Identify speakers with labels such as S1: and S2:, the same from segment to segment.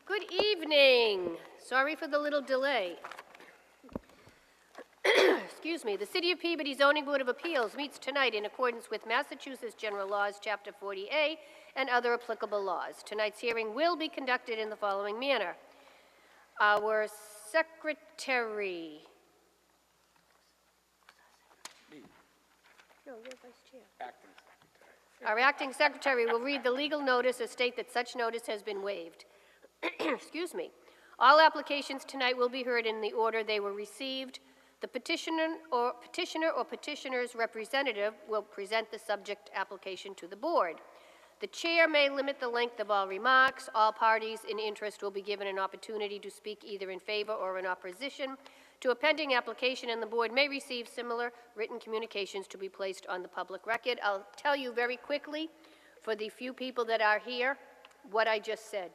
S1: Good evening. Sorry for the little delay. Excuse me. The City of Peabody Zoning Board of Appeals meets tonight in accordance with Massachusetts General Laws, Chapter 40A, and other applicable laws. Tonight's hearing will be conducted in the following manner. Our secretary. No, you're vice chair.
S2: Acting secretary.
S1: Our acting secretary will read the legal notice and state that such notice has been waived. Excuse me. All applications tonight will be heard in the order they were received. The petitioner or petitioner's representative will present the subject application to the board. The chair may limit the length of all remarks. All parties in interest will be given an opportunity to speak either in favor or in opposition to a pending application, and the board may receive similar written communications to be placed on the public record. I'll tell you very quickly, for the few people that are here, what I just said.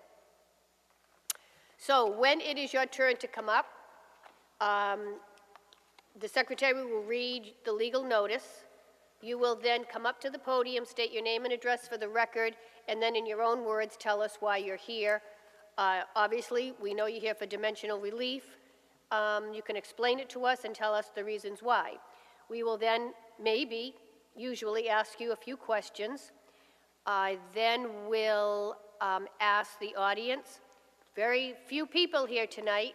S1: So when it is your turn to come up, the secretary will read the legal notice. You will then come up to the podium, state your name and address for the record, and then in your own words tell us why you're here. Obviously, we know you're here for dimensional relief. You can explain it to us and tell us the reasons why. We will then usually ask you a few questions. I then will ask the audience, very few people here tonight,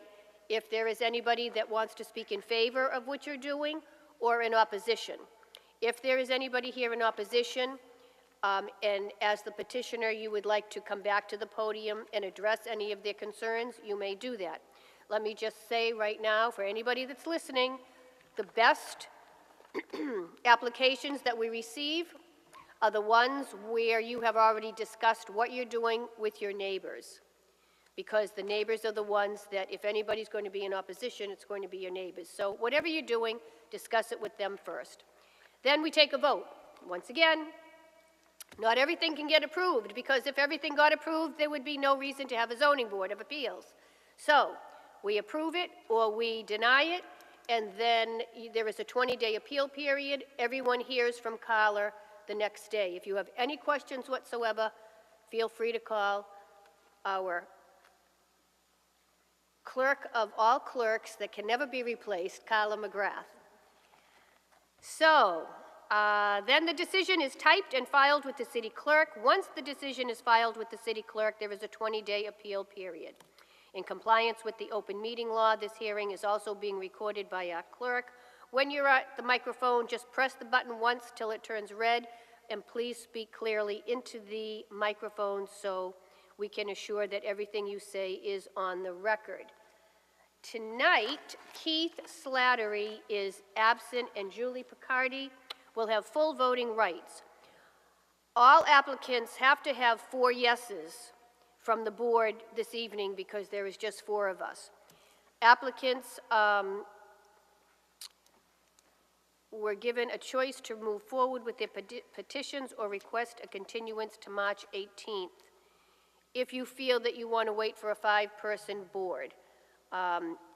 S1: if there is anybody that wants to speak in favor of what you're doing or in opposition. If there is anybody here in opposition, and as the petitioner you would like to come back to the podium and address any of their concerns, you may do that. Let me just say right now, for anybody that's listening, the best applications that we receive are the ones where you have already discussed what you're doing with your neighbors. Because the neighbors are the ones that, if anybody's going to be in opposition, it's going to be your neighbors. So whatever you're doing, discuss it with them first. Then we take a vote. Once again, not everything can get approved, because if everything got approved, there would be no reason to have a zoning board of appeals. So we approve it or we deny it, and then there is a 20-day appeal period. Everyone hears from Carla the next day. If you have any questions whatsoever, feel free to call our clerk of all clerks that can never be replaced, Carla McGrath. So then the decision is typed and filed with the city clerk. Once the decision is filed with the city clerk, there is a 20-day appeal period. In compliance with the open meeting law, this hearing is also being recorded by our clerk. When you're at the microphone, just press the button once till it turns red, and please speak clearly into the microphone so we can assure that everything you say is on the record. Tonight, Keith Slattery is absent and Julie Picardi will have full voting rights. All applicants have to have 4 yeses from the board this evening because there is just 4 of us. Applicants were given a choice to move forward with their petitions or request a continuance to March 18th. If you feel that you want to wait for a 5-person board,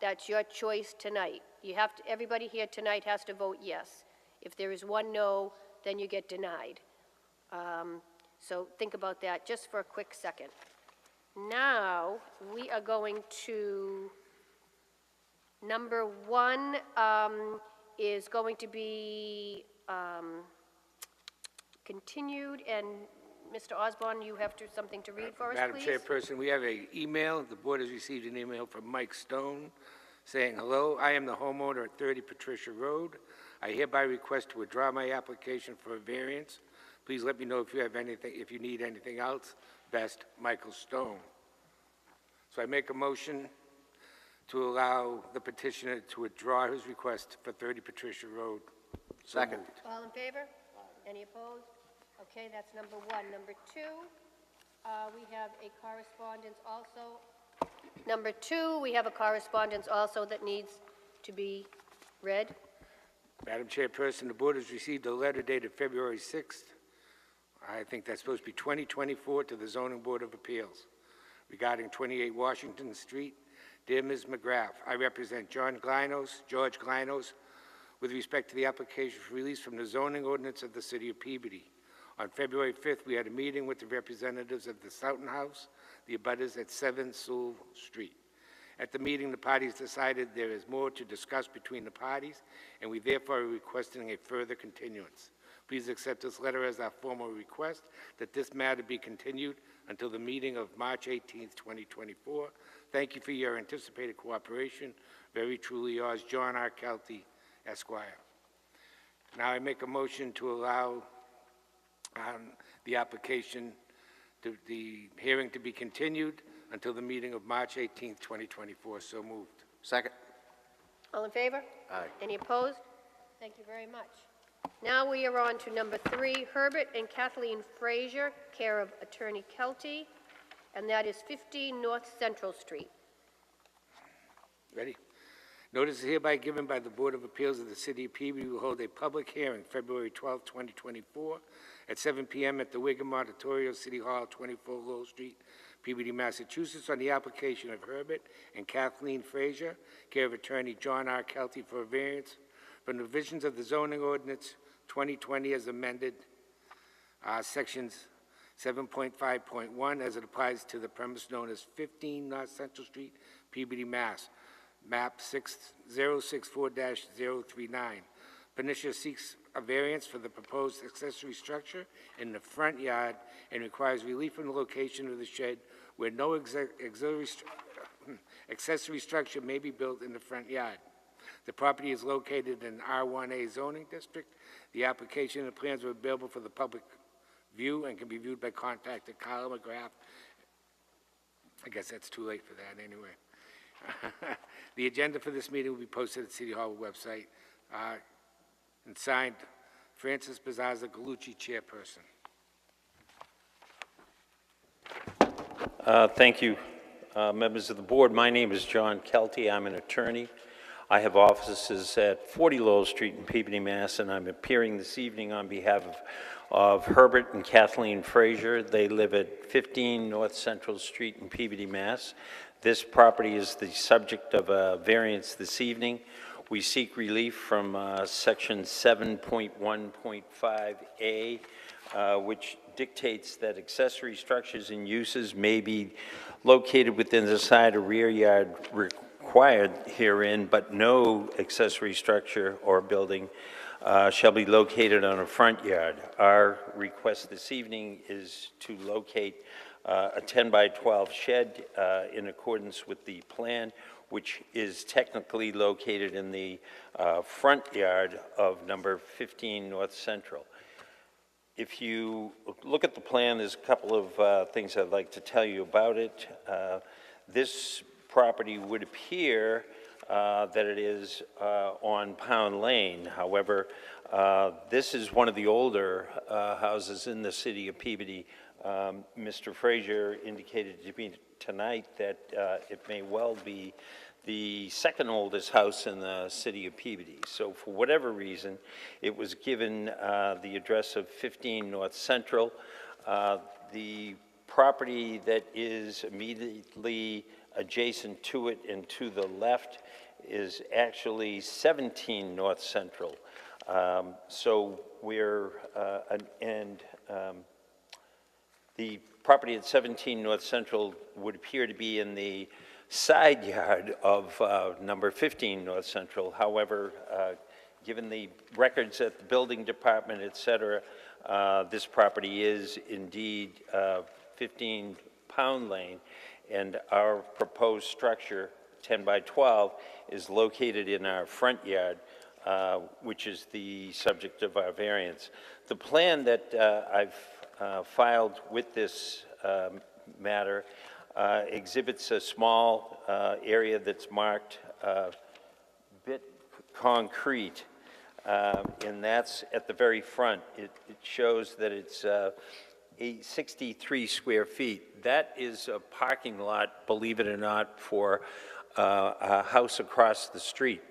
S1: that's your choice tonight. You have to, everybody here tonight has to vote yes. If there is 1 no, then you get denied. So think about that just for a quick second. Now we are going to, number 1 is going to be continued, and Mr. Osborne, you have something to read for us,
S2: Madam
S1: please?
S2: Chairperson, we have an email. The board has received an email from Mike Stone saying, hello, I am the homeowner at 30 Patricia Road. I hereby request to withdraw my application for a variance. Please let me know if you have anything, if you need anything else. Best, Michael Stone. So I make a motion to allow the petitioner to withdraw his request for 30 Patricia Road.
S3: Second.
S1: All in favor? Any opposed? Okay, that's number 1. Number 2, we have a correspondence also. Number 2, we have a correspondence also that needs to be read.
S2: Madam Chairperson, the board has received a letter dated February 6th. I think that's supposed to be 2024 to the Zoning Board of Appeals regarding 28 Washington Street. Dear Ms. McGrath, I represent George Glinos, with respect to the application for release from the zoning ordinance of the City of Peabody. On February 5th, we had a meeting with the representatives of the Soughton House, the abutters at 7 Sewell Street. At the meeting, the parties decided there is more to discuss between the parties, and we therefore are requesting a further continuance. Please accept this letter as our formal request that this matter be continued until the meeting of March 18th, 2024. Thank you for your anticipated cooperation. Very truly yours, John R. Kelty, Esquire. Now I make a motion to allow the application, the hearing to be continued until the meeting of March 18th, 2024. So moved.
S3: Second.
S1: All in favor?
S3: Aye.
S1: Any opposed? Thank you very much. Now we are on to number 3, Herbert and Kathleen Frazier, care of Attorney Kelty, and that is 15 North Central Street.
S2: Ready? Notice is hereby given by the Board of Appeals of the City of Peabody. We will hold a public hearing February 12, 2024 at 7 p.m. at the Wiggum Auditorium, City Hall, 24 Lowell Street, Peabody, Massachusetts, on the application of Herbert and Kathleen Frazier, care of Attorney John R. Kelty, for a variance from the provisions of the zoning ordinance 2020 as amended, sections 7.5.1 as it applies to the premise known as 15 North Central Street, Peabody, Mass. Map 6064-039. Peninsula seeks a variance for the proposed accessory structure in the front yard and requires relief from the location of the shed where no accessory structure may be built in the front yard. The property is located in R1A zoning district. The application and the plans are available for the public view and can be viewed by contacting Kyle McGrath. I guess that's too late for that anyway. The agenda for this meeting will be posted at City Hall website and signed Francis Bazzaza Galucci, chairperson.
S4: Thank you, members of the board. My name is John Kelty. I'm an attorney. I have offices at 40 Lowell Street in Peabody, Mass., and I'm appearing this evening on behalf of Herbert and Kathleen Frazier. They live at 15 North Central Street in Peabody, Mass. This property is the subject of a variance this evening. We seek relief from section 7.1.5A, which dictates that accessory structures and uses may be located within the side or rear yard required herein, but no accessory structure or building shall be located on a front yard. Our request this evening is to locate a 10 by 12 shed in accordance with the plan, which is technically located in the front yard of number 15 North Central. If you look at the plan, there's a couple of things I'd like to tell you about it. This property would appear that it is on Pound Lane. However, this is one of the older houses in the city of Peabody. Mr. Frazier indicated to me tonight that it may well be the second oldest house in the city of Peabody. So for whatever reason, it was given the address of 15 North Central. The property that is immediately adjacent to it and to the left is actually 17 North Central. So we're, the property at 17 North Central would appear to be in the side yard of number 15 North Central. However, given the records at the building department, et cetera, this property is indeed 15 Pound Lane, and our proposed structure, 10 by 12, is located in our front yard, which is the subject of our variance. The plan that I've filed with this matter exhibits a small area that's marked bit concrete, and that's at the very front. It shows that it's 63 square feet. That is a parking lot, believe it or not, for a house across the street,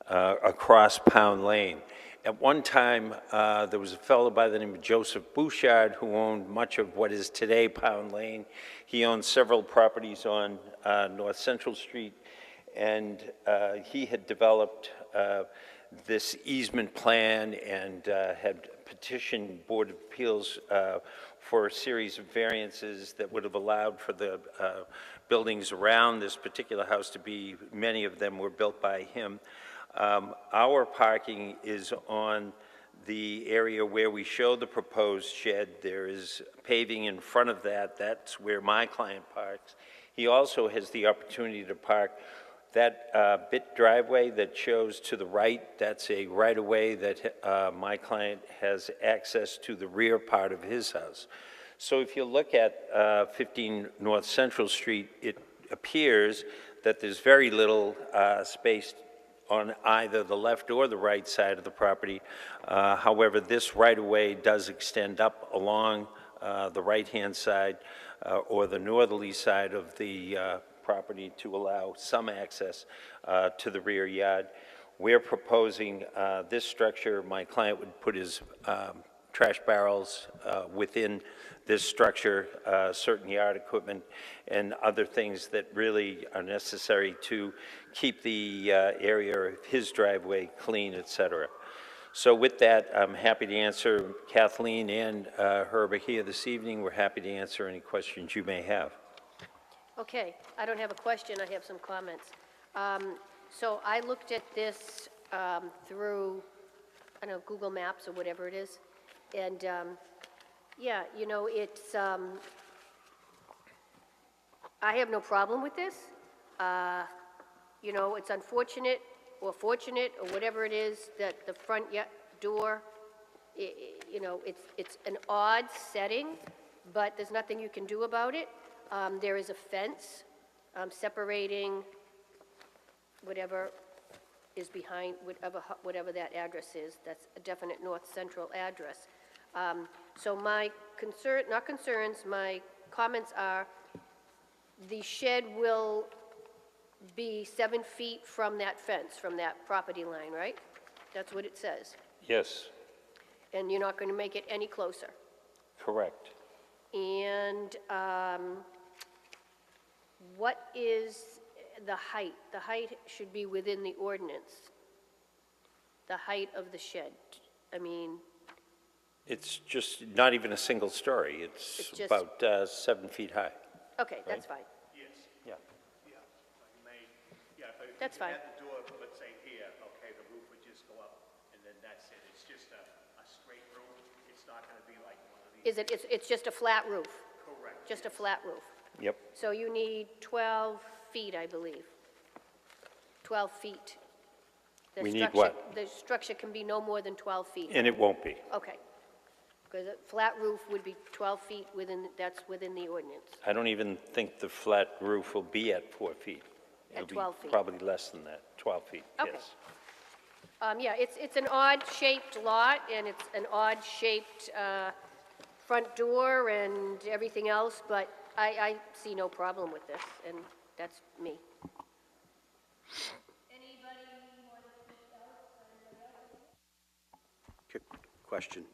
S4: across Pound Lane. At one time, there was a fellow by the name of Joseph Bouchard who owned much of what is today Pound Lane. He owned several properties on North Central Street, and he had developed this easement plan and had petition Board of Appeals for a series of variances that would have allowed for the buildings around this particular house to be, many of them were built by him. Our parking is on the area where we show the proposed shed. There is paving in front of that. That's where my client parks. He also has the opportunity to park that bit driveway that shows to the right. That's a right-of-way that my client has access to the rear part of his house. So if you look at 15 North Central Street, it appears that there's very little space on either the left or the right side of the property. However, this right-of-way does extend up along the right-hand side or the northerly side of the property to allow some access to the rear yard. We're proposing this structure. My client would put his trash barrels within this structure, certain yard equipment, and other things that really are necessary to keep the area of his driveway clean, et cetera. So with that, I'm happy to answer. Kathleen and Herb are here this evening. We're happy to answer any questions you may have.
S1: Okay, I don't have a question, I have some comments. So I looked at this through, I don't know, Google Maps or whatever it is, and yeah, you know, it's, I have no problem with this. You know, it's unfortunate or fortunate or whatever it is that the front door, you know, it's an odd setting, but there's nothing you can do about it. There is a fence separating whatever is behind, whatever that address is. That's a definite north central address. So my concern, not concerns, my comments are the shed will be 7 feet from that fence, from that property line, right? That's what it says.
S4: Yes,
S1: And you're not going to make it any closer.
S4: correct.
S1: And what is the height? The height should be within the ordinance. The height of the shed. I mean,
S4: It's just not even a single story.
S1: It's
S4: It's
S1: just-
S4: about 7 feet high.
S1: okay, that's fine.
S3: Yes,
S4: Yeah.
S3: yeah, you may, yeah, but if
S1: That's
S3: you
S1: fine.
S3: had the door, let's say here, okay, the roof would just go up, and then that's it. It's just a straight roof. It's not gonna be like one of these.
S1: Is it, it's just a flat roof?
S3: Correct.
S1: Just a flat roof?
S4: Yep.
S1: So you need 12 feet, I believe. 12 feet. The
S4: We need
S1: structure-
S4: what?
S1: The structure can be no more than 12 feet.
S4: And it won't be.
S1: Okay. Because a flat roof would be 12 feet within, that's within the ordinance.
S4: I don't even think the flat roof will be at 4 feet.
S1: At
S4: It'll be
S1: 12 feet.
S4: Probably less than that, 12 feet,
S1: Okay.
S4: yes.
S1: Yeah, it's an odd-shaped lot, and it's an odd-shaped front door and everything else, but I see no problem with this, and that's me.
S5: Question.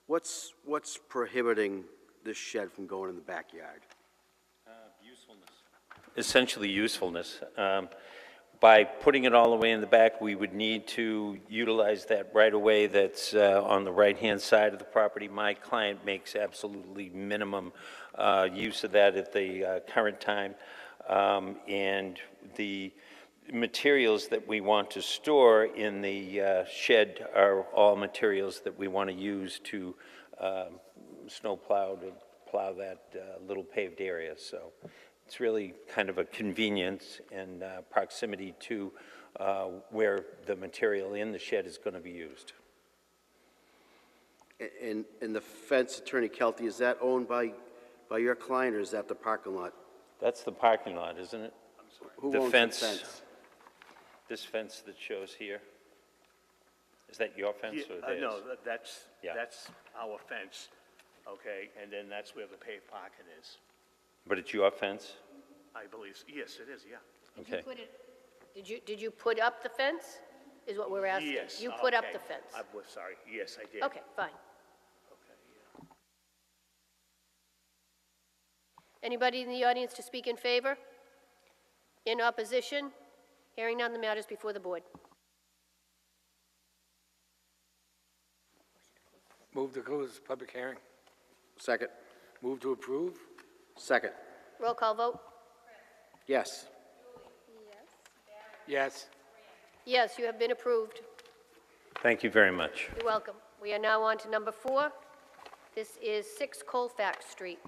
S5: What's prohibiting this shed from going in the backyard?
S4: Essentially usefulness. By putting it all the way in the back, we would need to utilize that right-of-way that's on the right-hand side of the property. My client makes absolutely minimum use of that at the current time. And the materials that we want to store in the shed are all materials that we want to use to snow plow, to plow that little paved area. So it's really kind of a convenience and proximity to where the material in the shed is going to be used.
S5: And the fence, Attorney Kelty, is that owned by your client, or is that the parking lot?
S4: That's the parking lot, isn't it?
S5: Who
S4: The
S5: owns
S4: fence.
S5: the fence?
S4: This fence that shows here, is that your fence or theirs?
S3: No,
S4: Yeah.
S3: that's our fence, okay, and then that's where the paved parking is.
S4: But it's your fence?
S3: I believe, yes, it is, yeah.
S1: Did you
S4: Okay.
S1: put it, did you put up the fence, is what we're asking?
S3: Yes.
S1: You put up
S3: okay.
S1: the fence?
S3: I was sorry, yes, I did.
S1: Okay, fine.
S3: Okay, yeah.
S1: Anybody in the audience to speak in favor? In opposition? Hearing none, the matter is before the board.
S2: Move to close public hearing.
S5: Second.
S2: Move to approve.
S5: Second.
S1: Roll call vote?
S5: Yes.
S2: Yes.
S1: Yes, you have been approved.
S4: Thank you very much.
S1: You're welcome. We are now on to number 4. This is 6 Colfax Street.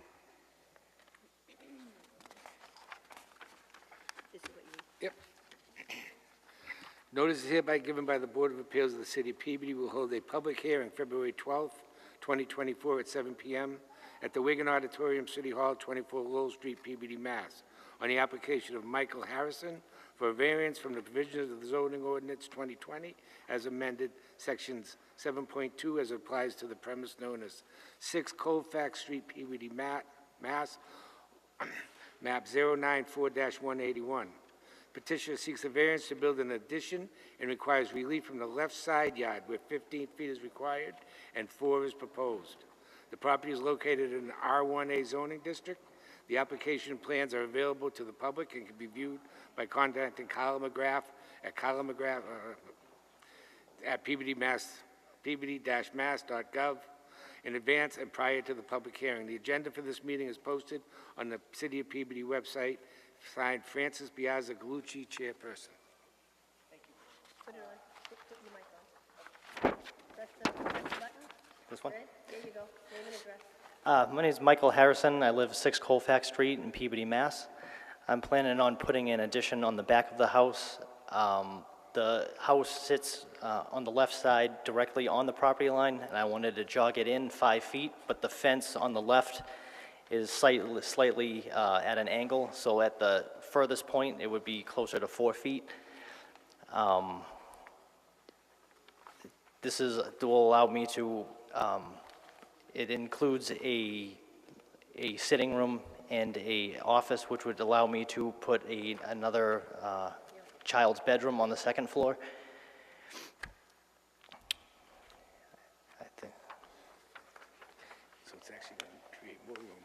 S1: This is what you...
S2: Yep. Notice is hereby given by the Board of Appeals of the City of Peabody will hold a public hearing February 12th, 2024 at 7 p.m. at the Wigan Auditorium, City Hall, 24 Lowell Street, Peabody, Mass. On the application of Michael Harrison for a variance from the provisions of the zoning ordinance 2020 as amended, sections 7.2 as applies to the premise known as 6 Colfax Street, Peabody, Mass. Map 094-181. Petitioner seeks a variance to build an addition and requires relief from the left side yard where 15 feet is required and 4 is proposed. The property is located in an R1A zoning district. The application and plans are available to the public and can be viewed by contacting Kyle McGrath at at peabody-mass.gov in advance and prior to the public hearing. The agenda for this meeting is posted on the City of Peabody website. Signed, Francis Biazza Galucci, chairperson.
S1: Put it on. Put your mic on. Press the button.
S6: This one?
S1: Red. There you go. Name and address.
S6: My name is Michael Harrison. I live 6 Colfax Street in Peabody, Mass. I'm planning on putting an addition on the back of the house. The house sits on the left side directly on the property line, and I wanted to jog it in 5 feet, but the fence on the left is slightly at an angle, so at the furthest point, it would be closer to 4 feet. This will allow me to, it includes a sitting room and a office, which would allow me to put another child's bedroom on the second floor. I think.
S2: So it's actually going to create more room.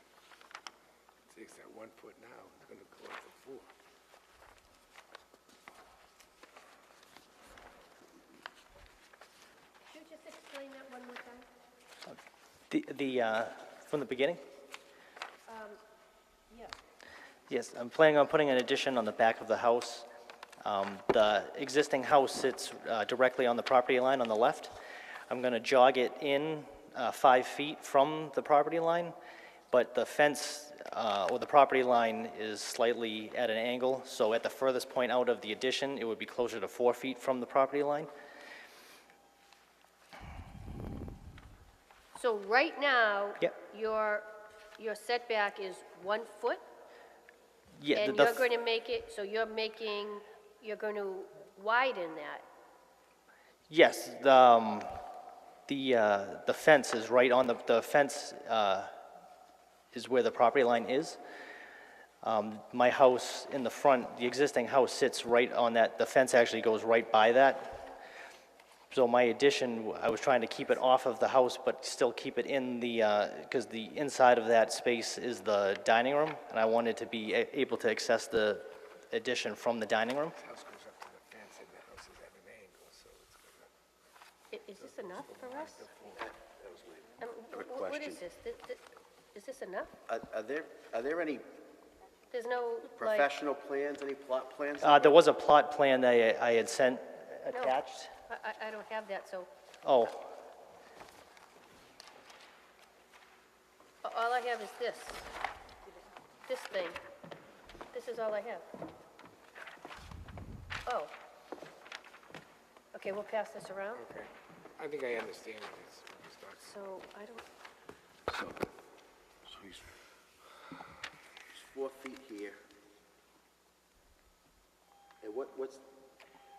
S2: It takes that 1 foot now, it's going to go up to 4.
S1: Could you just explain that one more time?
S6: From the beginning?
S1: Yeah.
S6: Yes, I'm planning on putting an addition on the back of the house. The existing house sits directly on the property line on the left. I'm going to jog it in 5 feet from the property line, but the fence or the property line is slightly at an angle, so at the furthest point out of the addition, it would be closer to 4 feet from the property line.
S1: So right now,
S6: Yep.
S1: your setback is 1 foot?
S6: Yeah,
S1: And you're going to make it, so you're going to widen that?
S6: Yes, the fence is right on the fence is where the property line is. My house in the front, the existing house sits right on that, the fence actually goes right by that. So my addition, I was trying to keep it off of the house, but still keep it in the, because the inside of that space is the dining room, and I wanted to be able to access the addition from the dining room.
S2: The house goes up to the fence and the house is at an angle, so it's going to...
S1: Is this enough for us?
S5: Quick
S1: What
S5: question.
S1: is this? Is this enough?
S5: Are there any
S1: There's no, like,
S5: professional plans, any plot plans?
S6: There was a plot plan that I had sent attached.
S1: I don't have that, so
S6: Oh,
S1: all I have is this thing. This is all I have. Oh. Okay, we'll pass this around.
S2: Okay. I think I understand what he's talking
S1: So I don't,
S5: So he's 4 feet here. And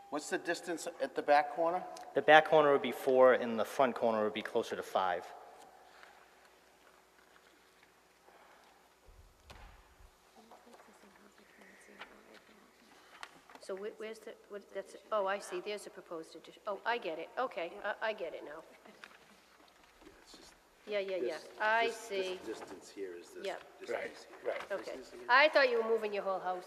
S5: what's the distance at the back corner?
S6: the back corner would be 4, and the front corner would be closer to 5.
S1: so where's the, that's, oh, I see, there's a proposed addition. Oh, I get it, okay, I get it now. Yeah, I see,
S5: This distance here is this.
S1: Yep.
S5: distance
S2: Right,
S5: here.
S2: right.
S1: okay. I thought you were moving your whole house.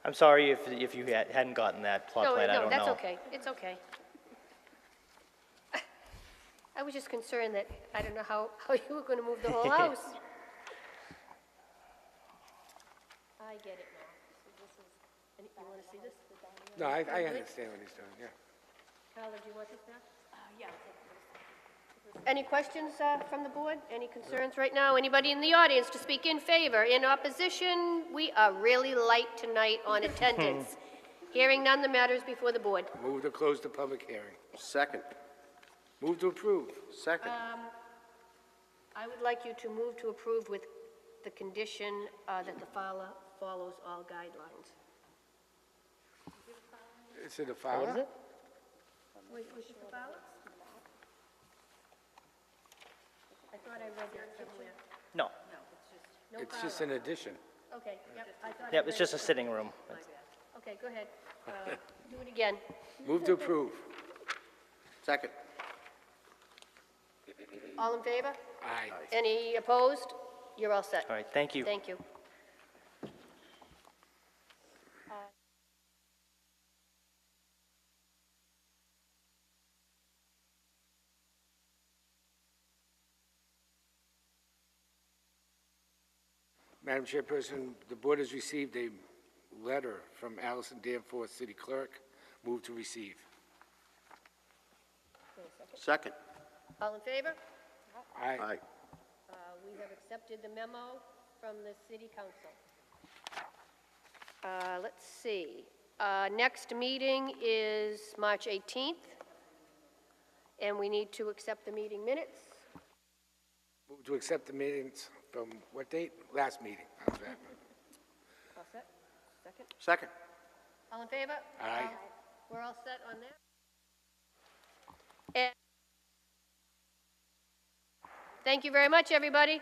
S6: I'm sorry if you hadn't gotten that plot
S1: No,
S6: plan, I don't know.
S1: that's okay, it's okay. I was just concerned that, I don't know how you were going to move the whole house. I get it now. So this is, you want to see this?
S2: No, I understand what he's doing, yeah.
S1: Carla, do you want this now? Yeah. Any questions from the board? Any concerns right now? Anybody in the audience to speak in favor? In opposition? We are really light tonight on attendance. Hearing none, the matter is before the board.
S2: Move to close the public hearing.
S5: Second.
S2: Move to approve.
S5: Second.
S1: I would like you to move to approve with the condition that the filer follows all guidelines.
S2: Is it a file?
S6: What is it?
S1: Wait, was it the filer? I thought I read that somewhere.
S6: No.
S1: No
S2: It's just
S1: filer.
S2: an addition.
S1: Okay, yep, I thought I
S6: Yep,
S1: read
S6: it's just a
S1: it.
S6: sitting room.
S1: Okay, go ahead. Do it again.
S2: Move to approve.
S5: Second.
S1: All in favor?
S2: Aye.
S1: Any opposed? You're all set.
S6: All right, thank you.
S1: Thank you.
S2: Madam Chairperson, the board has received a letter from Allison Danforth, City Clerk. Move to receive.
S5: Second.
S1: All in favor?
S2: Aye.
S5: Aye.
S1: We have accepted the memo from the city council. Let's see. Next meeting is March 18th, and we need to accept the meeting minutes.
S2: Move to accept the meetings from what date? Last meeting. How's that?
S1: All set? Second?
S5: Second.
S1: All in favor?
S2: Aye.
S1: We're all set on that? And thank you very much, everybody.